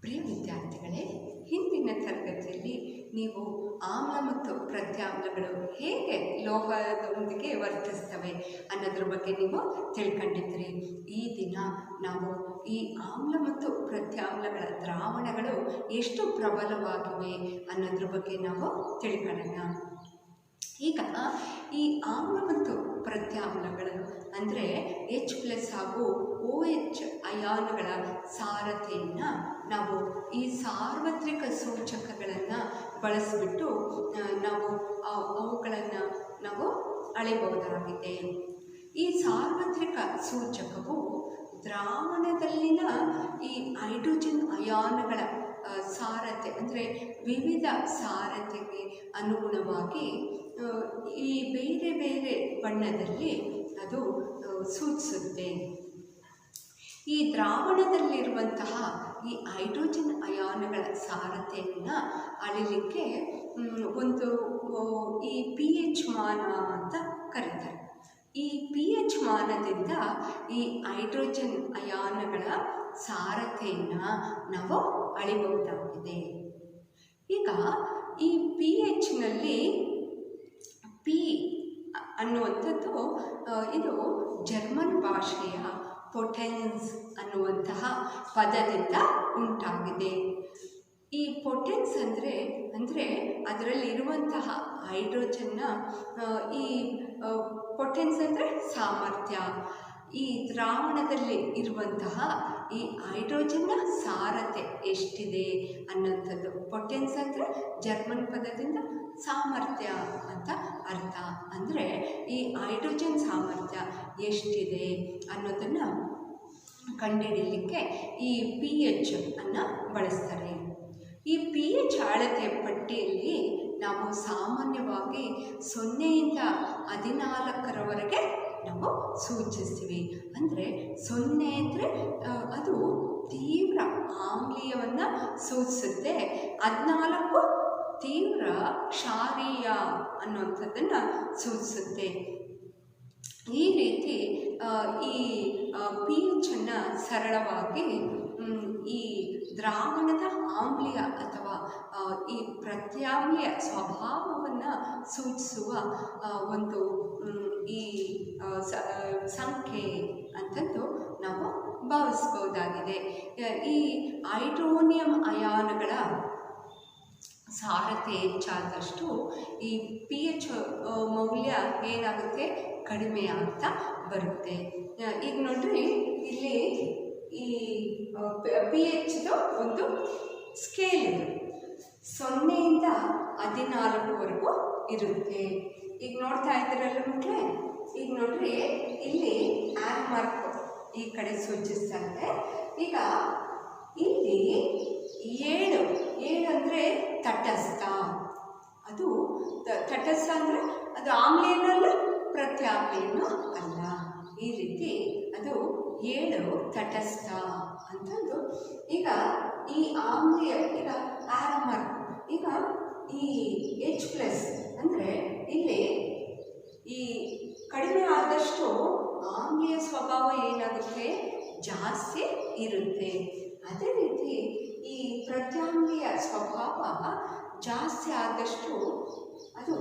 ಪ್ರಿಯ ವಿದ್ಯಾರ್ಥಿಗಳೇ, ಹಿಂದಿನ ತರಗತಿಯಲ್ಲಿ ನೀವು ಆಮ್ಲ ಮತ್ತು ಪ್ರತ್ಯಾಮ್ಲಗಳು ಹೇಗೆ ಲೋಹದೊಂದಿಗೆ ವರ್ತಿಸ್ತವೆ ಅನ್ನೋದ್ರ ಬಗ್ಗೆ ನೀವು ತಿಳ್ಕೊಂಡಿದ್ರಿ. ಈ ದಿನ ನಾವು ಈ ಆಮ್ಲ ಮತ್ತು ಪ್ರತ್ಯಾಮ್ಲಗಳ ದ್ರಾವಣಗಳು ಎಷ್ಟು ಪ್ರಬಲವಾಗಿವೆ ಅನ್ನೋದ್ರ ಬಗ್ಗೆ ನಾವು ತಿಳ್ಕೊಳ್ಳೋಣ. ಈಗ ಈ ಆಮ್ಲ ಮತ್ತು ಪ್ರತ್ಯಾಮ್ಲಗಳು ಅಂದರೆ H+ ಹಾಗೂ OH ಅಯಾನುಗಳ ಸಾರತೆಯನ್ನು ನಾವು ಈ ಸಾರ್ವತ್ರಿಕ ಸೂಚಕಗಳನ್ನು ಬಳಸಿಬಿಟ್ಟು ನಾವು ಅವುಗಳನ್ನು ನಾವು ಅಳೆಯಬಹುದಾಗಿದೆ. ಈ ಸಾರ್ವತ್ರಿಕ ಸೂಚಕವು ದ್ರಾವಣದಲ್ಲಿನ ಈ ಹೈಡ್ರೋಜನ್ ಅಯಾನುಗಳ ಸಾರತೆ ಅಂದರೆ ವಿವಿಧ ಸಾರತೆಗೆ ಅನುಗುಣವಾಗಿ ಈ ಬೇರೆ ಬೇರೆ ಬಣ್ಣದಲ್ಲಿ ಅದು ಸೂಚಿಸುತ್ತೆ. ಈ ದ್ರಾವಣದಲ್ಲಿರುವಂತಹ ಈ ಹೈಡ್ರೋಜನ್ ಅಯಾನುಗಳ ಸಾರತೆಯನ್ನು ಅಳಿಲಿಕ್ಕೆ ಒಂದು ಈ pH ಮಾನ ಅಂತ ಕರೀತಾರೆ. ಈ pH ಮಾನದಿಂದ ಈ ಹೈಡ್ರೋಜನ್ ಅಯಾನುಗಳ ಸಾರತೆಯನ್ನು ನಾವು ಅಳಿಬಹುದಾಗಿದೆ. ಈಗ ಈ pHನಲ್ಲಿ P ಅನ್ನುವಂಥದ್ದು ಇದು ಜರ್ಮನ್ ಭಾಷೆಯ ಪೊಟೆನ್ಸ್ ಅನ್ನುವಂತಹ ಪದದಿಂದ ಉಂಟಾಗಿದೆ. ಈ ಪೊಟೆನ್ಸ್ ಅಂದರೆ ಅದರಲ್ಲಿರುವಂತಹ ಹೈಡ್ರೋಜನ್ನ ಈ ಪೊಟೆನ್ಸ್ ಅಂದರೆ ಸಾಮರ್ಥ್ಯ. ಈ ದ್ರಾವಣದಲ್ಲಿ ಇರುವಂತಹ ಈ ಹೈಡ್ರೋಜನ್ನ ಸಾರತೆ ಎಷ್ಟಿದೆ ಅನ್ನೋಂಥದ್ದು. ಪೊಟೆನ್ಸ್ ಅಂದರೆ ಜರ್ಮನ್ ಪದದಿಂದ ಸಾಮರ್ಥ್ಯ ಅಂತ ಅರ್ಥ. ಅಂದರೆ ಈ ಹೈಡ್ರೋಜನ್ ಸಾಮರ್ಥ್ಯ ಎಷ್ಟಿದೆ ಅನ್ನೋದನ್ನು ಕಂಡುಹಿಡಿಯಲಿಕ್ಕೆ ಈ pH ಅನ್ನು ಬಳಸ್ತಾರೆ. ಈ pH ಅಳತೆ ಪಟ್ಟಿಯಲ್ಲಿ ನಾವು ಸಾಮಾನ್ಯವಾಗಿ 0ಯಿಂದ 14ರವರೆಗೆ ನಾವು ಸೂಚಿಸ್ತೀವಿ. ಅಂದರೆ 0 ಅಂದರೆ ಅದು ತೀವ್ರ ಆಮ್ಲೀಯವನ್ನು ಸೂಚಿಸುತ್ತೆ, 14 ತೀವ್ರ ಕ್ಷಾರೀಯ ಅನ್ನುವಂಥದ್ದನ್ನು ಸೂಚಿಸುತ್ತೆ. ಈ ರೀತಿ ಈ pH ಅನ್ನು ಸರಳವಾಗಿ ಈ ದ್ರಾವಣದ ಆಮ್ಲೀಯ ಅಥವಾ ಈ ಪ್ರತ್ಯಾಮ್ಲೀಯ ಸ್ವಭಾವವನ್ನು ಸೂಚಿಸುವ ಒಂದು ಈ ಸಂಖ್ಯೆ ಅಂತಂದು ನಾವು ಭಾವಿಸ್ಬೋದಾಗಿದೆ. ಈ ಹೈಡ್ರೋನಿಯಂ ಅಯಾನುಗಳ ಸಾರತೆ ಹೆಚ್ಚಾದಷ್ಟು ಈ pH ಮೌಲ್ಯ ಏನಾಗುತ್ತೆ, ಕಡಿಮೆ ಆಗ್ತಾ ಬರುತ್ತೆ. ಈಗ ನೋಡ್ರಿ, ಇಲ್ಲಿ ಈ pHದು ಒಂದು ಸ್ಕೇಲ್ ಇದೆ, 0ಯಿಂದ 14ವರೆಗೂ ಇರುತ್ತೆ. ಈಗ ನೋಡ್ತಾ ಇದ್ದೀರಲ್ಲ ಮಕ್ಕಳೇ, ಈಗ ನೋಡ್ರಿ ಇಲ್ಲಿ ಆ್ಯನ್ ಮಾರ್ಕ್ ಈ ಕಡೆ ಸೂಚಿಸ್ತಾ ಇದೆ. ಈಗ ಇಲ್ಲಿ 7 ಅಂದರೆ ತಟಸ್ಥ. ಅದು ತಟಸ್ಥ ಅಂದರೆ ಅದು ಆಮ್ಲೀಯನಲ್ಲ, ಪ್ರತ್ಯಾಮ್ಲೀಯನೂ ಅಲ್ಲ. ಈ ರೀತಿ ಅದು 7 ತಟಸ್ಥ ಅಂತಂದು. ಈಗ ಈ ಆಮ್ಲೀಯ ಈಗ ಆ್ಯನ್ ಮಾರ್ಕ್ ಈಗ ಈ H+ ಅಂದರೆ ಇಲ್ಲಿ ಈ ಕಡಿಮೆ ಆದಷ್ಟು ಆಮ್ಲೀಯ ಸ್ವಭಾವ ಏನಾಗುತ್ತೆ, ಜಾಸ್ತಿ ಇರುತ್ತೆ. ಅದೇ ರೀತಿ ಈ ಪ್ರತ್ಯಾಮ್ಲೀಯ ಸ್ವಭಾವ ಜಾಸ್ತಿ ಆದಷ್ಟು ಅದು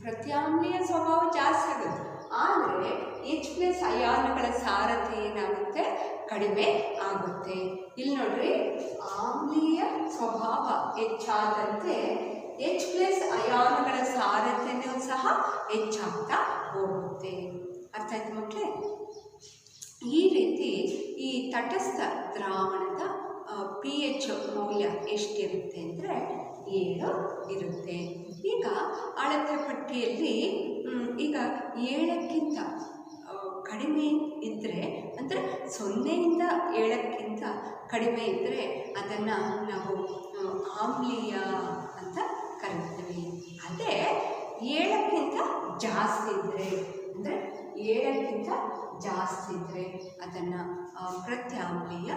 ಪ್ರತ್ಯಾಮ್ಲೀಯ ಸ್ವಭಾವ ಜಾಸ್ತಿ ಆಗುತ್ತೆ. ಆದರೆ H+ ಅಯಾನುಗಳ ಸಾರತೆ ಏನಾಗುತ್ತೆ, ಕಡಿಮೆ ಆಗುತ್ತೆ. ಇಲ್ಲಿ ನೋಡ್ರಿ, ಆಮ್ಲೀಯ ಸ್ವಭಾವ ಹೆಚ್ಚಾದಂತೆ H+ ಅಯಾನುಗಳ ಸಾರತೆಯೂ ಸಹ ಹೆಚ್ಚಾಗ್ತಾ ಹೋಗುತ್ತೆ. ಅರ್ಥ ಆಯ್ತು ಮಕ್ಕಳೇ? ಈ ರೀತಿ ಈ ತಟಸ್ಥ ದ್ರಾವಣದ pH ಮೌಲ್ಯ ಎಷ್ಟಿರುತ್ತೆ ಅಂದರೆ 7 ಇರುತ್ತೆ. ಈಗ ಅಳತೆ ಪಟ್ಟಿಯಲ್ಲಿ ಈಗ 7ಕ್ಕಿಂತ ಕಡಿಮೆ ಇದ್ದರೆ, ಅಂದರೆ 0ಯಿಂದ 7ಕ್ಕಿಂತ ಕಡಿಮೆ ಇದ್ದರೆ ಅದನ್ನು ನಾವು ಆಮ್ಲೀಯ ಅಂತ ಕರಿತೀವಿ. ಅದೇ 7ಕ್ಕಿಂತ ಜಾಸ್ತಿ ಇದ್ದರೆ, ಅಂದರೆ 7ಕ್ಕಿಂತ ಜಾಸ್ತಿ ಇದ್ದರೆ ಅದನ್ನು ಪ್ರತ್ಯಾಮ್ಲೀಯ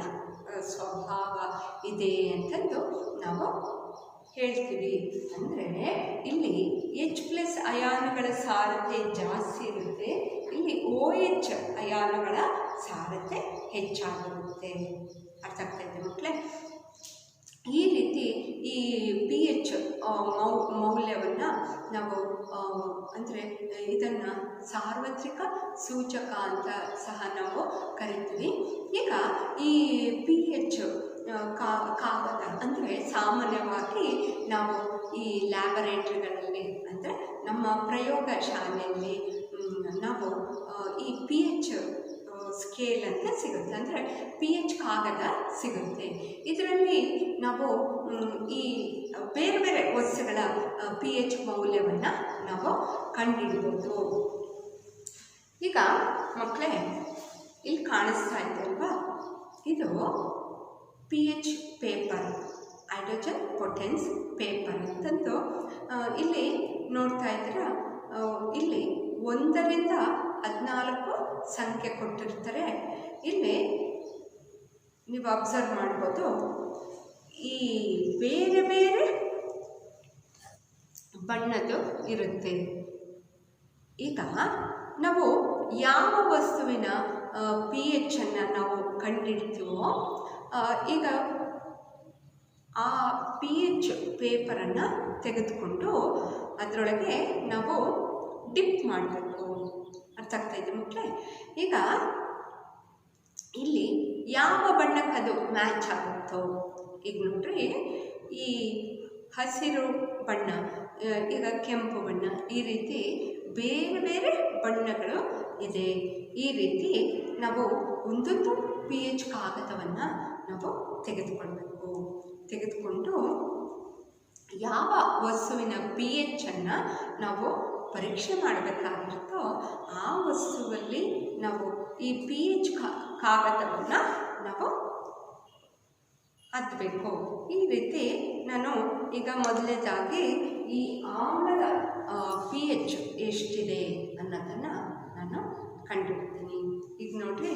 ಸ್ವಭಾವ ಇದೆ ಅಂತಂದು ನಾವು ಹೇಳ್ತೀವಿ. ಅಂದರೆ ಇಲ್ಲಿ H+ ಅಯಾನುಗಳ ಸಾರತೆ ಜಾಸ್ತಿ ಇರುತ್ತೆ, ಇಲ್ಲಿ OH ಅಯಾನುಗಳ ಸಾರತೆ ಹೆಚ್ಚಾಗಿರುತ್ತೆ. ಅರ್ಥ ಆಗ್ತಾಯಿದೆ ಮಕ್ಕಳೇ? ಅಂದರೆ ಇದನ್ನು ಸಾರ್ವತ್ರಿಕ ಸೂಚಕ ಅಂತ ಸಹ ನಾವು ಕರಿತೀವಿ. ಈಗ ಈ pH ಕಾಗದ ಅಂದರೆ ಸಾಮಾನ್ಯವಾಗಿ ನಾವು ಈ ಲ್ಯಾಬೊರೇಟರಿಗಳಲ್ಲಿ ಅಂದರೆ ನಮ್ಮ ಪ್ರಯೋಗ ಶಾಲೆಯಲ್ಲಿ ನಾವು ಈ pH ಸ್ಕೇಲ್ ಅಂತ ಸಿಗುತ್ತೆ, ಅಂದರೆ pH ಕಾಗದ ಸಿಗುತ್ತೆ. ಇದರಲ್ಲಿ ನಾವು ಈ ಬೇರೆ ಬೇರೆ ವಸ್ತುಗಳ pH ಮೌಲ್ಯವನ್ನು ನಾವು ಕಂಡುಹಿಡಿಬೋದು. ಈಗ ಮಕ್ಕಳೇ ಇಲ್ಲಿ ಕಾಣಿಸ್ತಾ ಇದೆ ಅಲ್ವಾ, ಇದು pH ಪೇಪರ್, ಹೈಡ್ರೋಜನ್ ಪೊಟೆನ್ಸ್ ಪೇಪರ್ ಅಂತಂದು ಇಲ್ಲಿ ನೋಡ್ತಾ ಇದ್ದೀರಾ. ಇಲ್ಲಿ 1 ರಿಂದ 14 ಸಂಖ್ಯೆ ಕೊಟ್ಟಿರ್ತಾರೆ. ಇಲ್ಲಿ ನೀವು ಅಬ್ಸರ್ವ್ ಮಾಡ್ಬೋದು, ಈ ಬೇರೆ ಬೇರೆ ಬಣ್ಣದ್ದು ಇರುತ್ತೆ. ಈಗ ನಾವು ಯಾವ ವಸ್ತುವಿನ pH ಅನ್ನು ನಾವು ಕಂಡುಹಿಡ್ತೀವೋ, ಈಗ ಆ pH ಪೇಪರನ್ನು ತೆಗೆದುಕೊಂಡು ಅದರೊಳಗೆ ನಾವು ಡಿಪ್ ಮಾಡಬೇಕು. ಅರ್ಥ ಆಗ್ತಾ ಇದೆ ಮಕ್ಕಳೇ? ಈಗ ಇಲ್ಲಿ ಯಾವ ಬಣ್ಣಕ್ಕೆ ಅದು ಮ್ಯಾಚ್ ಆಗುತ್ತೋ, ಈಗ ನೋಡ್ರಿ ಈ ಹಸಿರು ಬಣ್ಣ, ಈಗ ಕೆಂಪು ಬಣ್ಣ, ಈ ರೀತಿ ಬೇರೆ ಬೇರೆ ಬಣ್ಣಗಳು ಇದೆ. ಈ ರೀತಿ ನಾವು ಒಂದೊಂದು pH ಕಾಗದವನ್ನು ನಾವು ತೆಗೆದುಕೊಂಡು ಯಾವ ವಸ್ತುವಿನ pH ಅನ್ನು ನಾವು ಪರೀಕ್ಷೆ ಮಾಡಬೇಕಾಗಿರುತ್ತೋ ಆ ವಸ್ತುವಲ್ಲಿ ನಾವು ಈ pH ಕಾಗದವನ್ನು ನಾವು ಅದ್ದಬೇಕು. ಈ ರೀತಿ ನಾನು ಈಗ ಮೊದಲನೇದಾಗಿ ಈ ಆಮ್ಲದ pH ಎಷ್ಟಿದೆ ಅನ್ನೋದನ್ನು ನಾನು ಕಂಡುಹಿಡ್ತೀನಿ. ಈಗ ನೋಡ್ರಿ,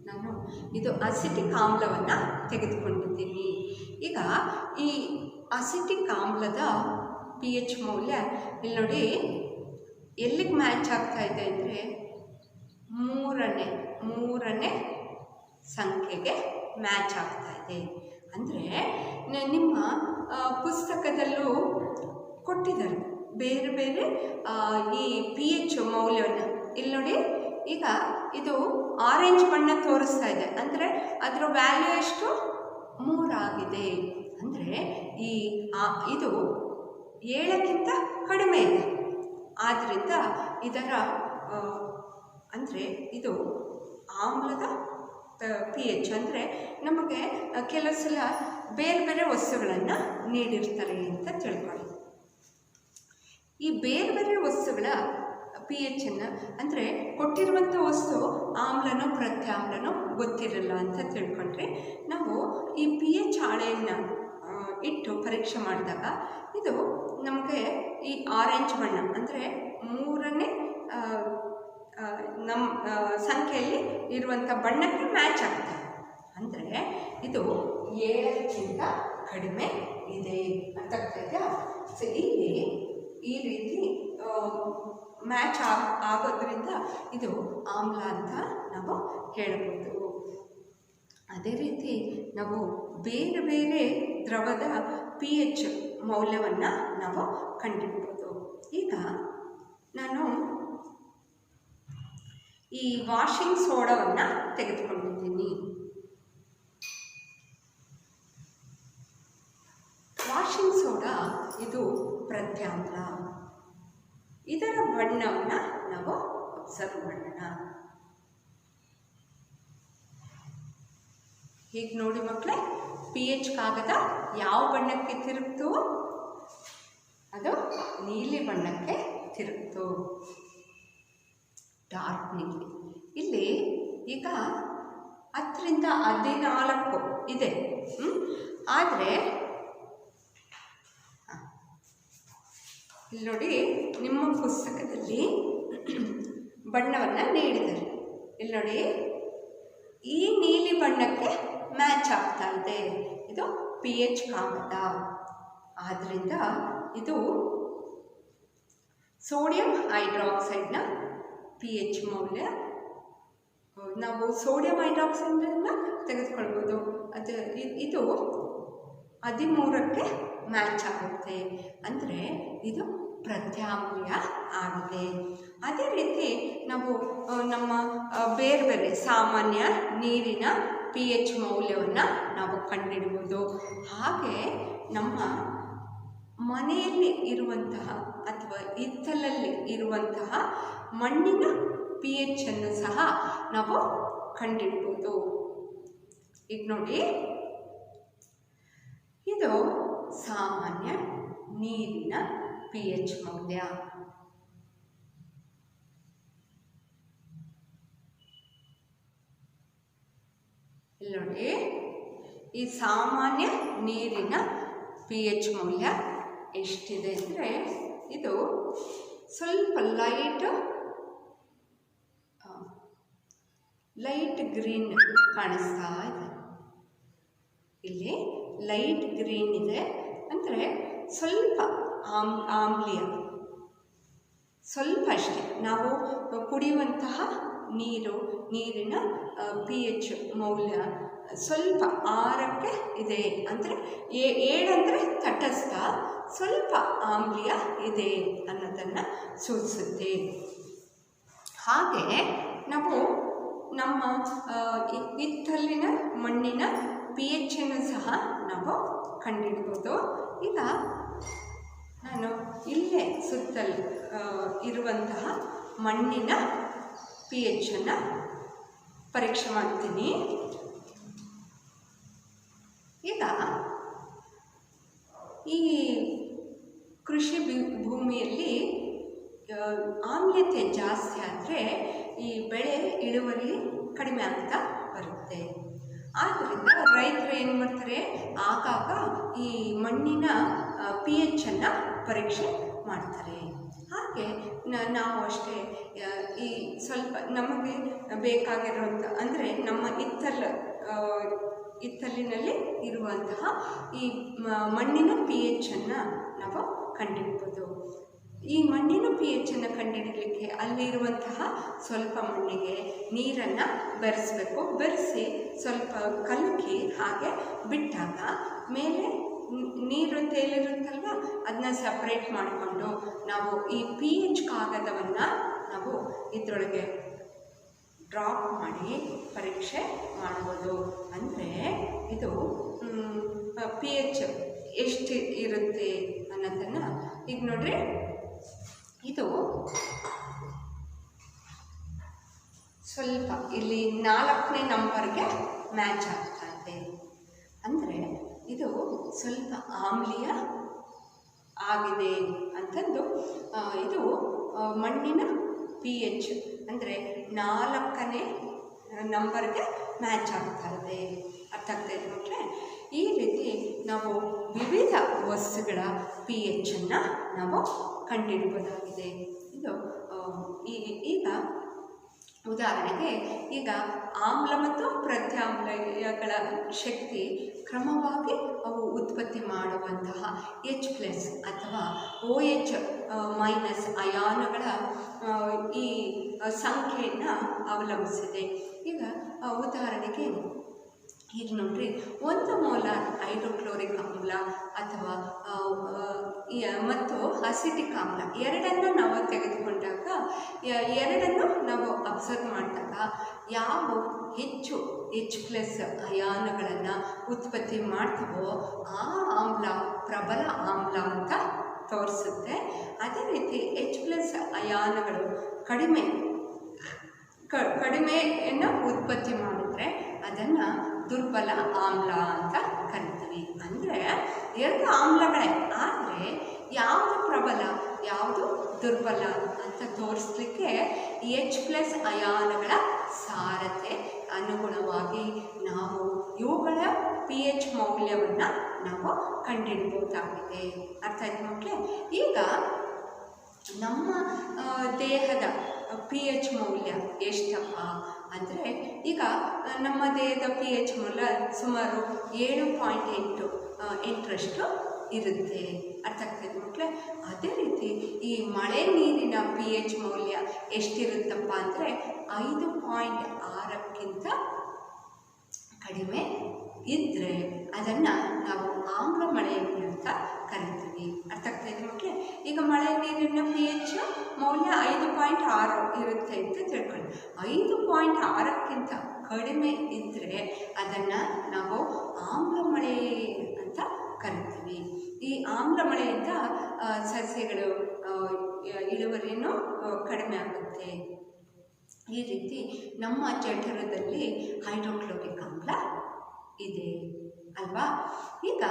ನಾನು ಇದು ಅಸಿಟಿಕ್ ಆಮ್ಲವನ್ನು ತೆಗೆದುಕೊಂಡಿದ್ದೀನಿ. ಈಗ ಈ ಅಸಿಟಿಕ್ ಆಮ್ಲದ pH ಮೌಲ್ಯ ಇಲ್ಲಿ ನೋಡಿ ಎಲ್ಲಿಗೆ ಮ್ಯಾಚ್ ಆಗ್ತಾ ಇದೆ ಅಂದರೆ ಮೂರನೇ ಸಂಖ್ಯೆಗೆ ಮ್ಯಾಚ್ ಆಗ್ತಾ ಇದೆ. ಅಂದರೆ ನಿಮ್ಮ ಪುಸ್ತಕದಲ್ಲೂ ಕೊಟ್ಟಿದ್ದಾರೆ ಬೇರೆ ಬೇರೆ ಈ pH ಮೌಲ್ಯವನ್ನು. ಇಲ್ಲಿ ನೋಡಿ, ಈಗ ಇದು ಆರೆಂಜ್ ಬಣ್ಣ ತೋರಿಸ್ತಾ ಇದೆ, ಅಂದರೆ ಅದರ ವ್ಯಾಲ್ಯೂ ಎಷ್ಟು 3 ಆಗಿದೆ. ಅಂದರೆ ಇದು 7ಕ್ಕಿಂತ ಕಡಿಮೆ ಇದೆ. ಆದ್ದರಿಂದ ಇದರ ಅಂದರೆ ಇದು ಆಮ್ಲದ pH. ಅಂದರೆ ನಮಗೆ ಕೆಲವು ಸಲ ಬೇರೆ ಬೇರೆ ವಸ್ತುಗಳನ್ನು ನೀಡಿರ್ತಾರೆ ಅಂತ ತಿಳ್ಕೊಳ್ಳಿ. ಈ ಬೇರೆ ಬೇರೆ ವಸ್ತುಗಳ pH ಅನ್ನು, ಅಂದರೆ ಕೊಟ್ಟಿರುವಂಥ ವಸ್ತು ಆಮ್ಲನೋ ಪ್ರತ್ಯಾಮ್ಲನೋ ಗೊತ್ತಿರಲ್ಲ ಅಂತ ತಿಳ್ಕೊಂಡ್ರೆ ನಾವು ಈ pH ಹಾಳೆಯನ್ನು ಇಟ್ಟು ಪರೀಕ್ಷೆ ಮಾಡಿದಾಗ ಇದು ನಮಗೆ ಈ ಆರೆಂಜ್ ಬಣ್ಣ ಅಂದರೆ 3ನೇ ನಮ್ಮ ಸಂಖ್ಯೆಯಲ್ಲಿ ಇರುವಂಥ ಬಣ್ಣಕ್ಕೆ ಮ್ಯಾಚ್ ಆಗ್ತದೆ. ಅಂದರೆ ಇದು 7ಕ್ಕಿಂತ ಕಡಿಮೆ ಇದೆ ಅಂತ ಆಗ್ತಾಯಿದೆ. ಸೊ ಇಲ್ಲಿ ಈ ರೀತಿ ಮ್ಯಾಚ್ ಆಗೋದ್ರಿಂದ ಇದು ಆಮ್ಲ ಅಂತ ನಾವು ಹೇಳ್ಬೋದು. ಅದೇ ರೀತಿ ನಾವು ಬೇರೆ ಬೇರೆ ದ್ರವದ pH ಮೌಲ್ಯವನ್ನು ನಾವು ಕಂಡುಹಿಡ್ಬೋದು. ಈಗ ನಾನು ಈ ವಾಷಿಂಗ್ ಸೋಡಾವನ್ನು ತೆಗೆದುಕೊಂಡಿದ್ದೀನಿ. ವಾಷಿಂಗ್ ಸೋಡಾ ಇದು ಪ್ರತ್ಯಾಮ್ಲ. ಇದರ ಬಣ್ಣವನ್ನು ನಾವು ಅಬ್ಸರ್ವ್ ಮಾಡೋಣ. ಹೀಗೆ ನೋಡಿ ಮಕ್ಕಳೇ, pH ಕಾಗದ ಯಾವ ಬಣ್ಣಕ್ಕೆ ತಿರುಗ್ತು? ಅದು ನೀಲಿ ಬಣ್ಣಕ್ಕೆ ತಿರುಗ್ತು, ಡಾರ್ಕ್ ನೀಲಿ. ಇಲ್ಲಿ ಈಗ 10 ರಿಂದ 14 ಇದೆ. ಆದರೆ ಇಲ್ಲಿ ನೋಡಿ, ನಿಮ್ಮ ಪುಸ್ತಕದಲ್ಲಿ ಬಣ್ಣವನ್ನು ನೀಡಿದ್ದಾರೆ. ಇಲ್ಲಿ ನೋಡಿ, ಈ ನೀಲಿ ಬಣ್ಣಕ್ಕೆ ಮ್ಯಾಚ್ ಆಗ್ತಾ ಇದೆ. ಇದು pH ಕಾಗದ. ಆದ್ದರಿಂದ ಇದು ಸೋಡಿಯಂ ಹೈಡ್ರಾಕ್ಸೈಡ್ನ pH ಮೌಲ್ಯ. ನಾವು ಸೋಡಿಯಂ ಹೈಡ್ರಾಕ್ಸೈಡನ್ನು ತೆಗೆದುಕೊಳ್ಬೋದು. ಇದು 13ಕ್ಕೆ ಮ್ಯಾಚ್ ಆಗುತ್ತೆ. ಅಂದರೆ ಇದು ಪ್ರತ್ಯಾಮ್ಲೀಯ ಆಗಿದೆ. ಅದೇ ರೀತಿ ನಾವು ನಮ್ಮ ಬೇರೆ ಬೇರೆ ಸಾಮಾನ್ಯ ನೀರಿನ pH ಮೌಲ್ಯವನ್ನು ನಾವು ಕಂಡುಹಿಡ್ಬೋದು. ಹಾಗೆ ನಮ್ಮ ಮನೆಯಲ್ಲಿ ಇರುವಂತಹ ಅಥವಾ ಹಿತ್ತಲಲ್ಲಿ ಇರುವಂತಹ ಮಣ್ಣಿನ pH ಅನ್ನು ಸಹ ನಾವು ಕಂಡುಹಿಡ್ಬೋದು. ಈಗ ನೋಡಿ, ಇದು ಸಾಮಾನ್ಯ ನೀರಿನ pH ಮೌಲ್ಯ. ಇಲ್ಲಿ ನೋಡಿ, ಈ ಸಾಮಾನ್ಯ ನೀರಿನ pH ಮೌಲ್ಯ ಎಷ್ಟಿದೆ ಅಂದರೆ, ಇದು ಸ್ವಲ್ಪ ಲೈಟ್ ಗ್ರೀನ್ ಕಾಣಿಸ್ತಾ ಇದೆ. ಇಲ್ಲಿ ಲೈಟ್ ಗ್ರೀನ್ ಇದೆ ಅಂದರೆ ಸ್ವಲ್ಪ ಆಮ್ಲೀಯ, ಸ್ವಲ್ಪ ಅಷ್ಟೇ. ನಾವು ಕುಡಿಯುವಂತಹ ನೀರಿನ pH ಮೌಲ್ಯ ಸ್ವಲ್ಪ 6ಕ್ಕೆ ಇದೆ ಅಂದರೆ 7 ಅಂದರೆ ತಟಸ್ಥ, ಸ್ವಲ್ಪ ಆಮ್ಲೀಯ ಇದೆ ಅನ್ನೋದನ್ನು ಸೂಚಿಸುತ್ತೆ. ಹಾಗೆ ನಾವು ನಮ್ಮ ಹಿತ್ತಲಿನ ಮಣ್ಣಿನ pH ಅನ್ನು ಸಹ ನಾವು ಕಂಡುಹಿಡ್ಬೋದು. ಈಗ ನಾನು ಇಲ್ಲೇ ಸುತ್ತಲೂ ಇರುವಂತಹ ಮಣ್ಣಿನ pH ಅನ್ನು ಪರೀಕ್ಷೆ ಮಾಡ್ತೀನಿ. ಈಗ ಈ ಕೃಷಿ ಭೂಮಿಯಲ್ಲಿ ಆಮ್ಲತೆ ಜಾಸ್ತಿ ಆದರೆ ಈ ಬೆಳೆ ಇಳುವರಿ ಕಡಿಮೆ ಆಗ್ತಾ ಬರುತ್ತೆ. ಆದ್ದರಿಂದ ರೈತರು ಏನು ಮಾಡ್ತಾರೆ, ಆಗಾಗ ಈ ಮಣ್ಣಿನ pH ಅನ್ನು ಪರೀಕ್ಷೆ ಮಾಡ್ತಾರೆ. ಹಾಗೆ ನಾವು ಅಷ್ಟೇ ಈ ಸ್ವಲ್ಪ ನಮಗೆ ಬೇಕಾಗಿರುವಂಥ ಅಂದರೆ ನಮ್ಮ ಹಿತ್ತಲಿನಲ್ಲಿ ಇರುವಂತಹ ಈ ಮಣ್ಣಿನ pH ಅನ್ನು ನಾವು ಕಂಡುಹಿಡ್ಬೋದು. ಈ ಮಣ್ಣಿನ pH ಅನ್ನು ಕಂಡುಹಿಡಲಿಕ್ಕೆ ಅಲ್ಲಿರುವಂತಹ ಸ್ವಲ್ಪ ಮಣ್ಣಿಗೆ ನೀರನ್ನು ಬೆರೆಸಬೇಕು. ಬೆರೆಸಿ ಸ್ವಲ್ಪ ಕಲಕಿ ಹಾಗೆ ಬಿಟ್ಟಾಗ ಮೇಲೆ ನೀರು ತೇಲಿರುತ್ತಲ್ವ, ಅದನ್ನ ಸಪ್ರೇಟ್ ಮಾಡಿಕೊಂಡು ನಾವು ಈ pH ಕಾಗದವನ್ನು ನಾವು ಇದರೊಳಗೆ ಡ್ರಾಪ್ ಮಾಡಿ ಪರೀಕ್ಷೆ ಮಾಡ್ಬೋದು. ಅಂದರೆ ಇದು pH ಎಷ್ಟು ಇರುತ್ತೆ ಅನ್ನೋದನ್ನು ಈಗ ನೋಡ್ರಿ, ಇದು ಸ್ವಲ್ಪ ಇಲ್ಲಿ 4ನೇ ನಂಬರ್ಗೆ ಮ್ಯಾಚ್ ಆಗ್ತಾ ಇದೆ. ಅಂದರೆ ಇದು ಸ್ವಲ್ಪ ಆಮ್ಲೀಯ ಆಗಿದೆ ಅಂತಂದು ಇದು ಮಣ್ಣಿನ pH ಅಂದರೆ 4ನೇ ನಂಬರ್ಗೆ ಮ್ಯಾಚ್ ಆಗ್ತಾ ಇದೆ. ಅರ್ಥ ಆಗ್ತಾ ಇದೆ ಮಕ್ಕಳೇ? ಈ ರೀತಿ ನಾವು ವಿವಿಧ ವಸ್ತುಗಳ pH ಅನ್ನು ನಾವು ಕಂಡುಹಿಡಬಹುದಾಗಿದೆ. ಇದು ಈಗ ಉದಾಹರಣೆಗೆ ಈಗ ಆಮ್ಲ ಮತ್ತು ಪ್ರತ್ಯಾಮ್ಲಗಳ ಶಕ್ತಿ ಕ್ರಮವಾಗಿ ಅವು ಉತ್ಪತ್ತಿ ಮಾಡುವಂತಹ H+ ಅಥವಾ OH- ಅಯಾನುಗಳ ಈ ಸಂಖ್ಯೆಯನ್ನು ಅವಲಂಬಿಸಿದೆ. ಈಗ ಉದಾಹರಣೆಗೆ ಈಗ ನೋಡ್ರಿ, 1 ಮೋಲಾರ್ ಹೈಡ್ರೋಕ್ಲೋರಿಕ್ ಆಮ್ಲ ಅಥವಾ ಮತ್ತು ಅಸಿಟಿಕ್ ಆಮ್ಲ ಎರಡನ್ನು ನಾವು ತೆಗೆದುಕೊಂಡಾಗ ಎರಡನ್ನು ನಾವು ಅಬ್ಸರ್ವ್ ಮಾಡಿದಾಗ ಯಾವ ಹೆಚ್ಚು H+ ಅಯಾನುಗಳನ್ನು ಉತ್ಪತ್ತಿ ಮಾಡ್ತೀವೋ ಆ ಆಮ್ಲ ಪ್ರಬಲ ಆಮ್ಲ ಅಂತ ತೋರಿಸುತ್ತೆ. ಅದೇ ರೀತಿ H+ ಅಯಾನುಗಳು ಕಡಿಮೆಯನ್ನು ಉತ್ಪತ್ತಿ ಮಾಡಿದ್ರೆ ಅದನ್ನು ದುರ್ಬಲ ಆಮ್ಲ ಅಂತ ಕರಿತೀವಿ. ಅಂದರೆ ಎರಡು ಆಮ್ಲಗಳೇ, ಆದರೆ ಯಾವುದು ಪ್ರಬಲ ಯಾವುದು ದುರ್ಬಲ ಅಂತ ತೋರಿಸ್ಲಿಕ್ಕೆ H+ ಅಯಾನುಗಳ ಸಾರತೆ ಅನುಗುಣವಾಗಿ ನಾವು ಇವುಗಳ pH ಮೌಲ್ಯವನ್ನು ನಾವು ಕಂಡುಹಿಡಬಹುದಾಗಿದೆ. ಅರ್ಥ ಆಯ್ತು ಮಕ್ಕಳೇ? ಈಗ ನಮ್ಮ ದೇಹದ pH ಮೌಲ್ಯ ಎಷ್ಟಪ್ಪ ಅಂದರೆ, ಈಗ ನಮ್ಮ ದೇಹದ pH ಮೌಲ್ಯ ಸುಮಾರು 7.8 ಇರುತ್ತೆ. ಅರ್ಥ ಆಗ್ತದೆ ಮಕ್ಕಳೇ? ಅದೇ ರೀತಿ ಈ ಮಳೆ ನೀರಿನ pH ಮೌಲ್ಯ ಎಷ್ಟಿರುತ್ತಪ್ಪ ಅಂದರೆ 5.6ಕ್ಕಿಂತ ಕಡಿಮೆ ಇದ್ದರೆ ಅದನ್ನು ನಾವು ಆಮ್ಲ ಮಳೆ ನೀರು ಅಂತ ಕರಿತೀವಿ. ಅರ್ಥ ಆಗ್ತಾಯಿದೆ ಮಕ್ಕಳೇ? ಈಗ ಮಳೆ ನೀರಿನ ಪಿ ಎಚ್ ಮೌಲ್ಯ 5.6 ಇರುತ್ತೆ ಅಂತ ತಿಳ್ಕೊಳ್ಳಿ. 5.6ಕ್ಕಿಂತ ಕಡಿಮೆ ಇದ್ದರೆ ಅದನ್ನು ನಾವು ಆಮ್ಲ ಮಳೆ ಅಂತ ಕರಿತೀವಿ. ಈ ಆಮ್ಲ ಮಳೆಯಿಂದ ಸಸ್ಯಗಳು ಇಳುವರಿನೂ ಕಡಿಮೆ ಆಗುತ್ತೆ. ಈ ರೀತಿ ನಮ್ಮ ಜಠರದಲ್ಲಿ ಹೈಡ್ರೋಕ್ಲೋರಿಕ್ ಆಮ್ಲ ಇದೆ ಅಲ್ವಾ. ಈಗ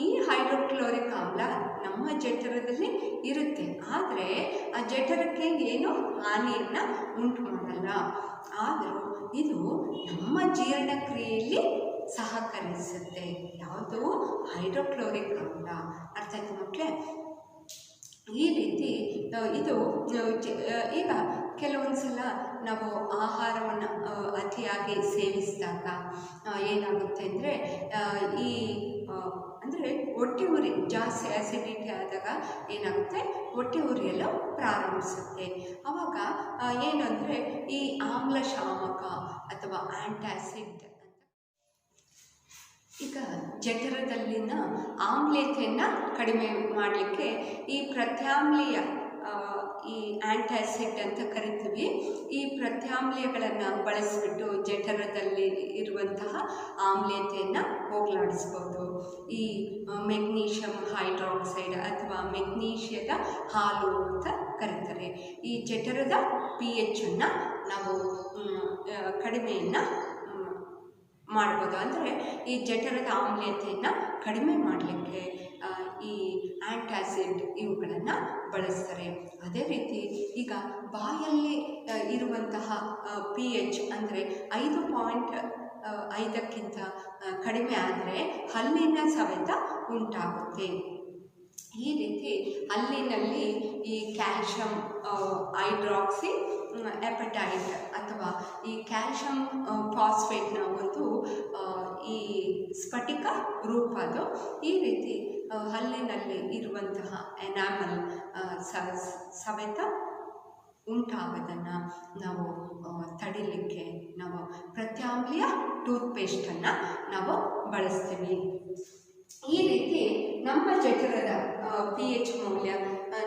ಈ ಹೈಡ್ರೋಕ್ಲೋರಿಕ್ ಆಮ್ಲ ನಮ್ಮ ಜಠರದಲ್ಲಿ ಇರುತ್ತೆ, ಆದರೆ ಆ ಜಠರಕ್ಕೆ ಏನು ಹಾನಿಯನ್ನು ಉಂಟು ಮಾಡಲ್ಲ. ಆದರೂ ಇದು ನಮ್ಮ ಜೀರ್ಣಕ್ರಿಯೆಯಲ್ಲಿ ಸಹಕರಿಸುತ್ತೆ. ಯಾವುದು? ಹೈಡ್ರೋಕ್ಲೋರಿಕ್ ಆಮ್ಲ. ಅರ್ಥ ಆಯ್ತು ಮಕ್ಕಳೇ? ಈ ರೀತಿ ಇದು ಈಗ ಕೆಲವೊಂದು ಸಲ ನಾವು ಆಹಾರವನ್ನು ಅತಿಯಾಗಿ ಸೇವಿಸಿದಾಗ ಏನಾಗುತ್ತೆ ಅಂದರೆ ಈ ಅಂದರೆ ಹೊಟ್ಟೆ ಉರಿ ಜಾಸ್ತಿ ಆ್ಯಸಿಡಿಟಿ ಆದಾಗ ಏನಾಗುತ್ತೆ, ಹೊಟ್ಟೆ ಉರಿಯಲು ಪ್ರಾರಂಭಿಸುತ್ತೆ. ಆವಾಗ ಏನು ಅಂದರೆ ಈ ಆಮ್ಲಶಾಮಕ ಅಥವಾ ಆ್ಯಂಟಾಸಿಡ್ ಈಗ ಜಠರದಲ್ಲಿನ ಆಮ್ಲತೆಯನ್ನು ಕಡಿಮೆ ಮಾಡಲಿಕ್ಕೆ ಈ ಪ್ರತ್ಯಾಮ್ಲೀಯ ಈ ಆ್ಯಂಟಾಸಿಡ್ ಅಂತ ಕರಿತೀವಿ. ಈ ಪ್ರತ್ಯಾಮ್ಲಯಗಳನ್ನು ಬಳಸಿಬಿಟ್ಟು ಜಠರದಲ್ಲಿ ಇರುವಂತಹ ಆಮ್ಲತೆಯನ್ನು ಹೋಗಲಾಡಿಸ್ಬೋದು. ಈ ಮೆಗ್ನೀಷಿಯಂ ಹೈಡ್ರಾಕ್ಸೈಡ್ ಅಥವಾ ಮೆಗ್ನೀಷಿಯದ ಹಾಲು ಅಂತ ಕರೀತಾರೆ. ಈ ಜಠರದ ಪಿ ಎಚ್ಚನ್ನು ನಾವು ಕಡಿಮೆಯನ್ನು ಮಾಡ್ಬೋದು. ಅಂದರೆ ಈ ಜಠರದ ಆಮ್ಲತೆಯನ್ನು ಕಡಿಮೆ ಮಾಡಲಿಕ್ಕೆ ಈ ಆ್ಯಂಟಾಸಿಡ್ ಇವುಗಳನ್ನು ಬಳಸ್ತಾರೆ. ಅದೇ ರೀತಿ ಈಗ ಬಾಯಲ್ಲಿ ಇರುವಂತಹ ಪಿ ಎಚ್ ಅಂದರೆ 5.5ಕ್ಕಿಂತ ಕಡಿಮೆ ಆದರೆ ಹಲ್ಲಿನ ಸವೆತ ಉಂಟಾಗುತ್ತೆ. ಈ ರೀತಿ ಹಲ್ಲಿನಲ್ಲಿ ಈ ಕ್ಯಾಲ್ಶಿಯಂ ಹೈಡ್ರಾಕ್ಸಿ ಎಪಟೈಟ್ ಅಥವಾ ಈ ಕ್ಯಾಲ್ಶಿಯಂ ಫಾಸ್ಫೇಟ್ನ ಒಂದು ಈ ಸ್ಫಟಿಕ ರೂಪ ಅದು. ಈ ರೀತಿ ಹಲ್ಲಿನಲ್ಲಿ ಇರುವಂತಹ ಎನಾಮಲ್ ಸವೆತ ಉಂಟಾಗೋದನ್ನು ನಾವು ತಡಿಲಿಕ್ಕೆ ನಾವು ಪ್ರತ್ಯಾಮ್ಲೀಯ ಟೂತ್ಪೇಸ್ಟನ್ನು ನಾವು ಬಳಸ್ತೀವಿ. ಈ ರೀತಿ ನಮ್ಮ ಜಠರದ ಪಿ ಎಚ್ ಮೌಲ್ಯ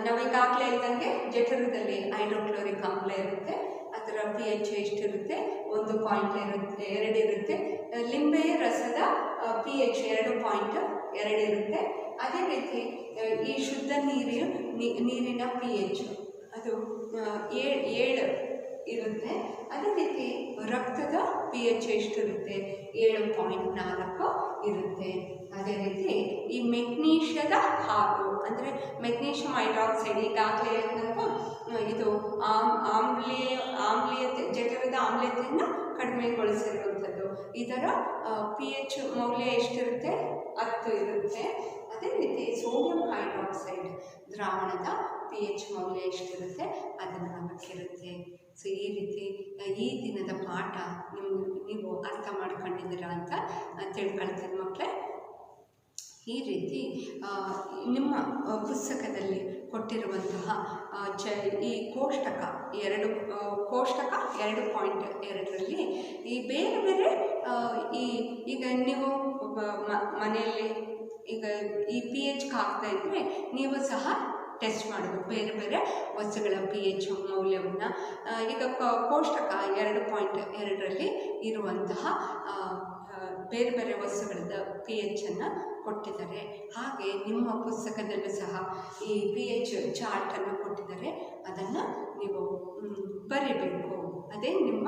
ನಾವೀಗಾಗಲೇ ಇದ್ದಂಗೆ ಜಠರದಲ್ಲಿ ಹೈಡ್ರೋಕ್ಲೋರಿಕ್ ಆಮ್ಲ ಇರುತ್ತೆ, ಅದರ ಪಿ ಎಚ್ ಎಷ್ಟಿರುತ್ತೆ? 1.2 ಇರುತ್ತೆ. ಲಿಂಬೆ ರಸದ ಪಿ ಎಚ್ 2.2 ಇರುತ್ತೆ. ಅದೇ ರೀತಿ ಈ ಶುದ್ಧ ನೀರಿನ ಪಿ ಎಚ್ ಅದು 7 ಇರುತ್ತೆ. ಅದೇ ರೀತಿ ರಕ್ತದ ಪಿ ಎಚ್ ಎಷ್ಟಿರುತ್ತೆ? 7.4 ಇರುತ್ತೆ. ಅದೇ ರೀತಿ ಈ ಮೆಗ್ನೀಷಿಯದ ಹಾಲು ಅಂದರೆ ಮೆಗ್ನೀಷಿಯಂ ಹೈಡ್ರಾಕ್ಸೈಡ್ ಈಗಾಗಲೇ ಇದು ಆಮ್ಲೀಯತೆ ಜಠರದ ಆಮ್ಲತೆಯನ್ನು ಕಡಿಮೆಗೊಳಿಸಿರುವಂಥದ್ದು. ಇದರ ಪಿ ಎಚ್ ಮೌಲ್ಯ ಎಷ್ಟಿರುತ್ತೆ? 10 ಇರುತ್ತೆ. ಅದೇ ರೀತಿ ಸೋಡಿಯಂ ಹೈಡ್ರಾಕ್ಸೈಡ್ ದ್ರಾವಣದ ಪಿ ಎಚ್ ಮೌಲ್ಯ ಎಷ್ಟಿರುತ್ತೆ? ಅದು 4 ಇರುತ್ತೆ. ಸೊ ಈ ರೀತಿ ಈ ದಿನದ ಪಾಠ ನೀವು ಅರ್ಥ ಮಾಡ್ಕೊಂಡಿದ್ದೀರಾ ಅಂತ ತಿಳ್ಕೊಳ್ತೀನಿ ಮಕ್ಕಳೇ. ಈ ರೀತಿ ನಿಮ್ಮ ಪುಸ್ತಕದಲ್ಲಿ ಕೊಟ್ಟಿರುವಂತಹ ಈ ಕೋಷ್ಟಕ 2.2ರಲ್ಲಿ ಈ ಬೇರೆ ಬೇರೆ ಈಗ ನೀವು ಮನೆಯಲ್ಲಿ ಈಗ ಈ ಪಿ ಎಚ್ ಹಾಕ್ತಾ ಇದ್ದರೆ ನೀವು ಸಹ ಟೆಸ್ಟ್ ಮಾಡಬೇಕು ಬೇರೆ ಬೇರೆ ವಸ್ತುಗಳ ಪಿ ಎಚ್ ಮೌಲ್ಯವನ್ನು. ಈಗ ಕೋಷ್ಟಕ 2.2ರಲ್ಲಿ ಇರುವಂತಹ ಬೇರೆ ಬೇರೆ ವಸ್ತುಗಳದ ಪಿ ಎಚ್ಚನ್ನು ಕೊಟ್ಟಿದ್ದಾರೆ. ಹಾಗೆ ನಿಮ್ಮ ಪುಸ್ತಕದಲ್ಲೂ ಸಹ ಈ ಪಿ ಎಚ್ ಚಾರ್ಟನ್ನು ಕೊಟ್ಟಿದ್ದಾರೆ, ಅದನ್ನು ನೀವು ಬರೀಬೇಕು. ಅದೇ ನಿಮ್ಮ